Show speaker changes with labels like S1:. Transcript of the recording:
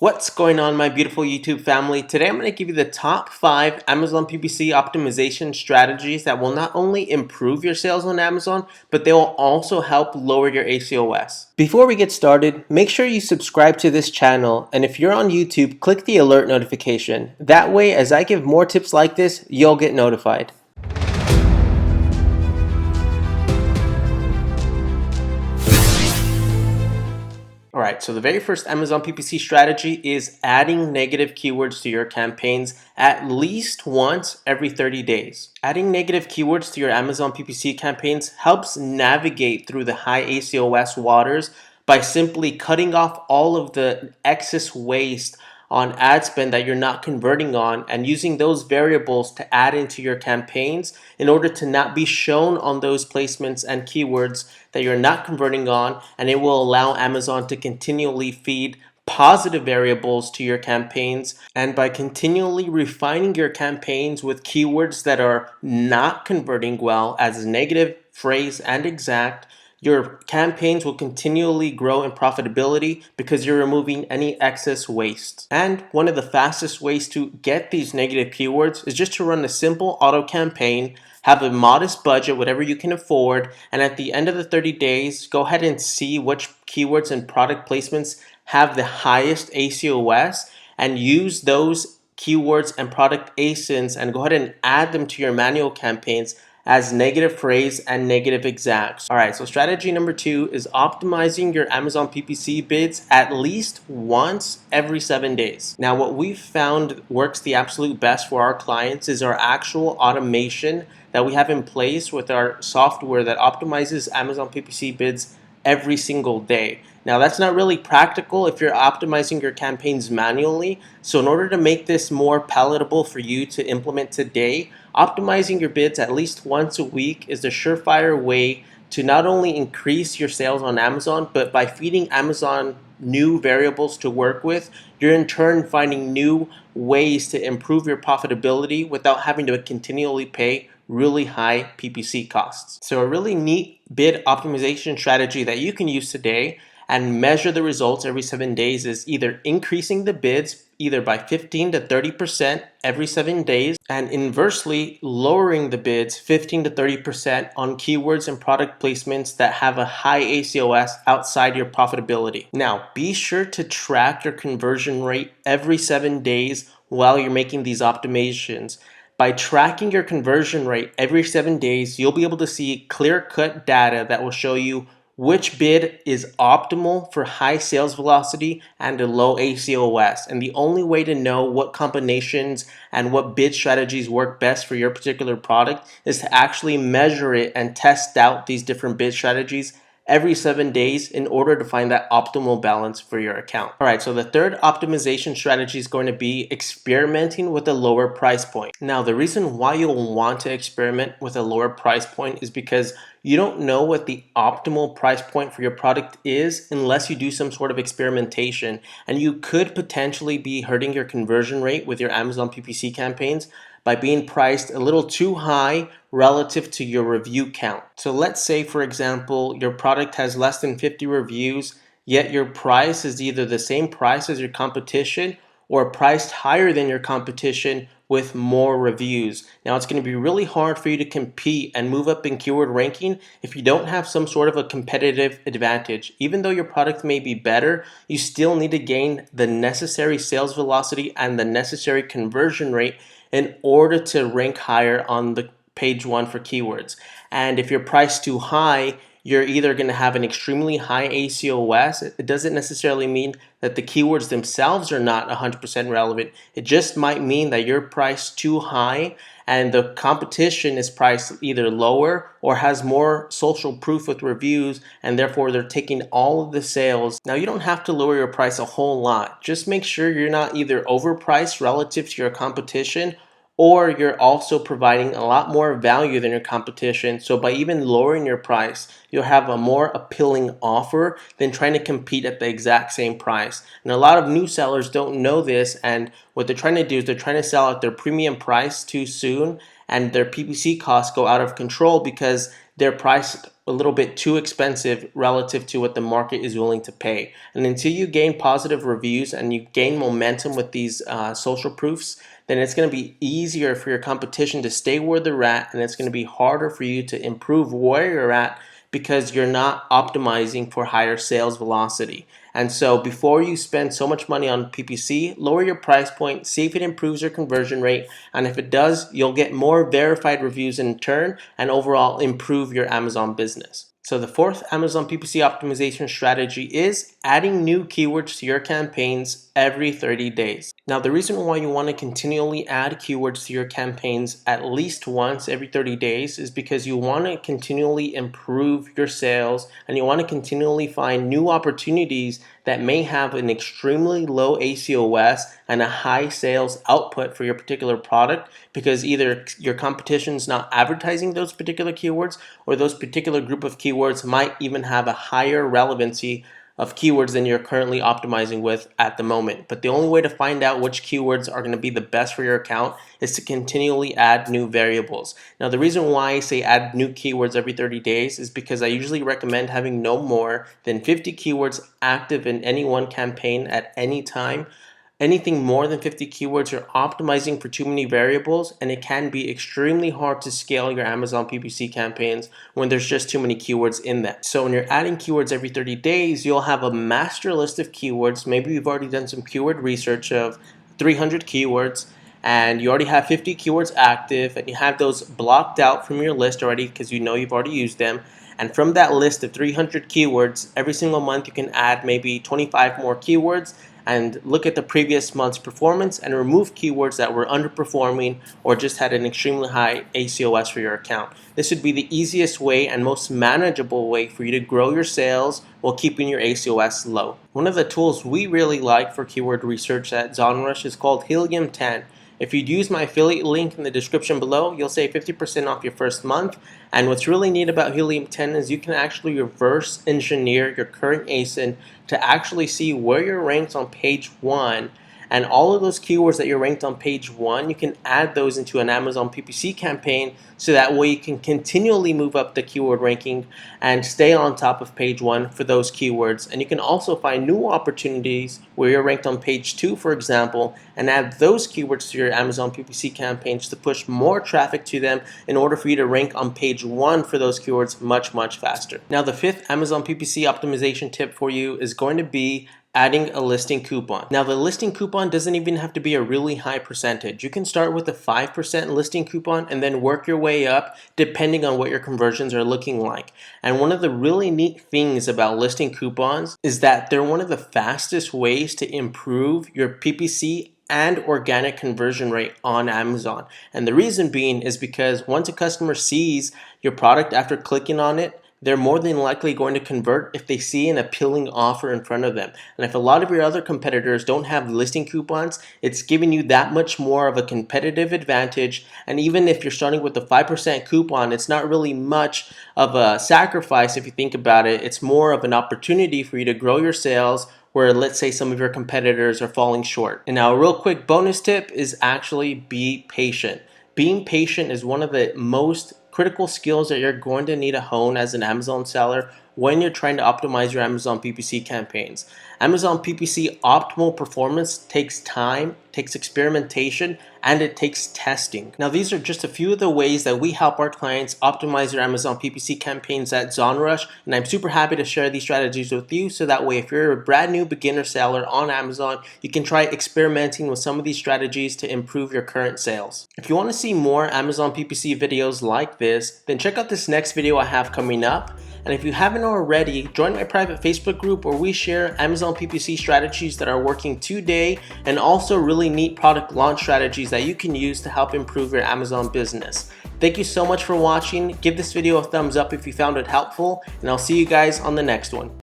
S1: What's going on, my beautiful YouTube family? Today I'm going to give you the top 5 Amazon PPC optimization strategies that will not only improve your sales on Amazon, but they will also help lower your ACoS. Before we get started, make sure you subscribe to this channel, and if you're on YouTube, click the alert notification. That way, as I give more tips like this, you'll get notified. Alright, so the very first Amazon PPC strategy is adding negative keywords to your campaigns at least once every 30 days. Adding negative keywords to your Amazon PPC campaigns helps navigate through the high ACoS waters by simply cutting off all of the excess waste on ad spend that you're not converting on and using those variables to add into your campaigns in order to not be shown on those placements and keywords that you're not converting on, and it will allow Amazon to continually feed positive variables to your campaigns. And by continually refining your campaigns with keywords that are not converting well as negative, phrase, and exact, your campaigns will continually grow in profitability because you're removing any excess waste. And one of the fastest ways to get these negative keywords is just to run a simple auto campaign, have a modest budget, whatever you can afford, and at the end of the 30 days, go ahead and see which keywords and product placements have the highest ACoS and use those keywords and product ASINs and go ahead and add them to your manual campaigns as negative phrase and negative exacts. Alright, so strategy number 2 is optimizing your Amazon PPC bids at least once every 7 days. Now, what we've found works the absolute best for our clients is our actual automation that we have in place with our software that optimizes Amazon PPC bids every single day. Now, that's not really practical if you're optimizing your campaigns manually. So in order to make this more palatable for you to implement today, optimizing your bids at least once a week is the surefire way to not only increase your sales on Amazon, but by feeding Amazon new variables to work with, you're in turn finding new ways to improve your profitability without having to continually pay really high PPC costs. So a really neat bid optimization strategy that you can use today and measure the results every 7 days is either increasing the bids either by 15 to 30% every 7 days, and inversely lowering the bids 15 to 30% on keywords and product placements that have a high ACoS outside your profitability. Now, be sure to track your conversion rate every 7 days while you're making these optimizations. By tracking your conversion rate every 7 days, you'll be able to see clear-cut data that will show you which bid is optimal for high sales velocity and a low ACoS. And the only way to know what combinations and what bid strategies work best for your particular product is to actually measure it and test out these different bid strategies every 7 days in order to find that optimal balance for your account. Alright, so the third optimization strategy is going to be experimenting with a lower price point. Now, the reason why you'll want to experiment with a lower price point is because you don't know what the optimal price point for your product is unless you do some sort of experimentation, and you could potentially be hurting your conversion rate with your Amazon PPC campaigns by being priced a little too high relative to your review count. So let's say, for example, your product has less than 50 reviews, yet your price is either the same price as your competition or priced higher than your competition with more reviews. Now, it's going to be really hard for you to compete and move up in keyword ranking if you don't have some sort of a competitive advantage. Even though your product may be better, you still need to gain the necessary sales velocity and the necessary conversion rate in order to rank higher on the page 1 for keywords. And if you're priced too high, you're either going to have an extremely high ACoS. It doesn't necessarily mean that the keywords themselves are not 100% relevant. It just might mean that you're priced too high and the competition is priced either lower or has more social proof with reviews, and therefore they're taking all of the sales. Now, you don't have to lower your price a whole lot. Just make sure you're not either overpriced relative to your competition, or you're also providing a lot more value than your competition. So by even lowering your price, you'll have a more appealing offer than trying to compete at the exact same price. And a lot of new sellers don't know this, and what they're trying to do is they're trying to sell at their premium price too soon, and their PPC costs go out of control because they're priced a little bit too expensive relative to what the market is willing to pay. And until you gain positive reviews and you gain momentum with these social proofs, then it's going to be easier for your competition to stay where they're at, and it's going to be harder for you to improve where you're at because you're not optimizing for higher sales velocity. And so before you spend so much money on PPC, lower your price point, see if it improves your conversion rate, and if it does, you'll get more verified reviews in turn and overall improve your Amazon business. So the fourth Amazon PPC optimization strategy is adding new keywords to your campaigns every 30 days. Now, the reason why you want to continually add keywords to your campaigns at least once every 30 days is because you want to continually improve your sales and you want to continually find new opportunities that may have an extremely low ACoS and a high sales output for your particular product, because either your competition is not advertising those particular keywords, or those particular group of keywords might even have a higher relevancy of keywords than you're currently optimizing with at the moment. But the only way to find out which keywords are going to be the best for your account is to continually add new variables. Now, the reason why I say add new keywords every 30 days is because I usually recommend having no more than 50 keywords active in any one campaign at any time. Anything more than 50 keywords, you're optimizing for too many variables, and it can be extremely hard to scale your Amazon PPC campaigns when there's just too many keywords in them. So when you're adding keywords every 30 days, you'll have a master list of keywords. Maybe you've already done some keyword research of 300 keywords, and you already have 50 keywords active, and you have those blocked out from your list already because you know you've already used them. And from that list of 300 keywords, every single month you can add maybe 25 more keywords and look at the previous month's performance and remove keywords that were underperforming or just had an extremely high ACoS for your account. This would be the easiest way and most manageable way for you to grow your sales while keeping your ACoS low. One of the tools we really like for keyword research at ZonRush is called Helium 10. If you'd use my affiliate link in the description below, you'll save 50% off your first month. And what's really neat about Helium 10 is you can actually reverse engineer your current ASIN to actually see where you're ranked on page 1. And all of those keywords that you're ranked on page 1, you can add those into an Amazon PPC campaign, so that way you can continually move up the keyword ranking and stay on top of page 1 for those keywords. And you can also find new opportunities where you're ranked on page 2, for example, and add those keywords to your Amazon PPC campaigns to push more traffic to them in order for you to rank on page 1 for those keywords much, much faster. Now, the fifth Amazon PPC optimization tip for you is going to be adding a listing coupon. Now, the listing coupon doesn't even have to be a really high percentage. You can start with a 5% listing coupon and then work your way up depending on what your conversions are looking like. And one of the really neat things about listing coupons is that they're one of the fastest ways to improve your PPC and organic conversion rate on Amazon. And the reason being is because once a customer sees your product after clicking on it, they're more than likely going to convert if they see an appealing offer in front of them. And if a lot of your other competitors don't have listing coupons, it's giving you that much more of a competitive advantage. And even if you're starting with a 5% coupon, it's not really much of a sacrifice if you think about it. It's more of an opportunity for you to grow your sales, where let's say some of your competitors are falling short. And now a real quick bonus tip is actually be patient. Being patient is one of the most critical skills that you're going to need to hone as an Amazon seller when you're trying to optimize your Amazon PPC campaigns. Amazon PPC optimal performance takes time, takes experimentation, and it takes testing. Now, these are just a few of the ways that we help our clients optimize their Amazon PPC campaigns at ZonRush, and I'm super happy to share these strategies with you, so that way if you're a brand new beginner seller on Amazon, you can try experimenting with some of these strategies to improve your current sales. If you want to see more Amazon PPC videos like this, then check out this next video I have coming up. And if you haven't already, join my private Facebook group where we share Amazon PPC strategies that are working today, and also really neat product launch strategies that you can use to help improve your Amazon business. Thank you so much for watching. Give this video a thumbs up if you found it helpful, and I'll see you guys on the next one.